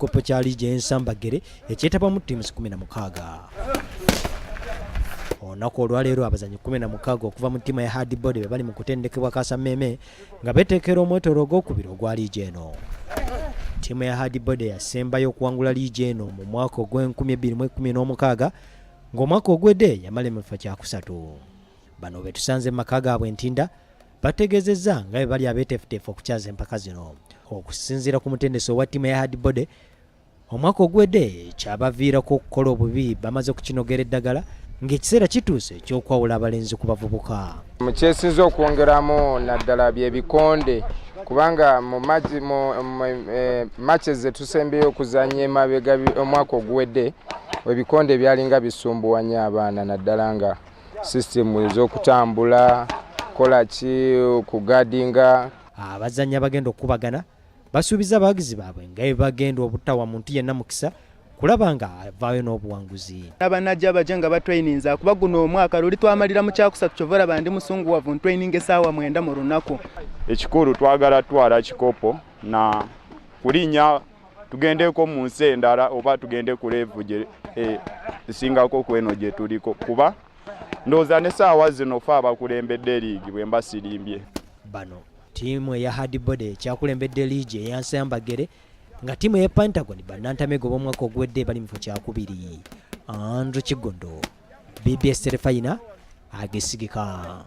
ekikopo kya liigi y'ensambagere ekyetabamu ttiimu 16. Olunaku olwaleero abazanyi 16 okuva mu ttiimu ya handball be bali mu kutendekebwa Kasammeeme nga beeteekera omwetoolo ogwokubiri ogwa liigi eno. Ttiimu ya handball yasembayo okuwangula liigi eno mu mwaka ogw'2016 ng'omwaka ogwedde yamala mu kifo kya 3. Bano be tusanze mu maka gaabwe Ntinda bategeezezza nga bwe bali abeeteefuteefu okukyaza empaka zino. Okusinziira ku mutendesi owa ttiimu ya handball, omwaka ogwedde kyabaviirako okukola obubi bamaze kukinogera eddagala ng'ekiseera kituuse ekyokwawula abalenzi ku bavubuka. Mukyesinza okwongeramu naddala by'ebikonde kubanga mu matches zetusembeyo okuzannya emabega omwaka oguwedde ebikonde byalinga bisumbuwanya abaana naddala nga system ez'okutambula kola ki okugadinga. Abazannya bagenda okubagana basuubiza abawagizi baabwe nga bwe bagenda obutawa muntu yenna mukisa kulaba nga avaayo n'obuwanguzi. Abanajja bajja nga batraininza kuba guno omwaka luli twamalira mu kyakusatu kyova laba ndi musunguwavu training essaawa 9 mu lunaku. Ekikulu twagala twala kikopo na kulinnya tugendeko mu nsi endala oba tugende ku level gye esingako kweno gye tuliko kuba ndowooza n'essaawa zino fe abakulembedde liigi bwe mbasirimbye. Bano ttiimu eya handball ekyakulembedde liigi ey'ensambagere nga ttiimu ya Pentagon bannantamego b'omwaka ogwedde bali mu kifo kya 2. Andrew Kigondo, BBS Terefayina agesigika.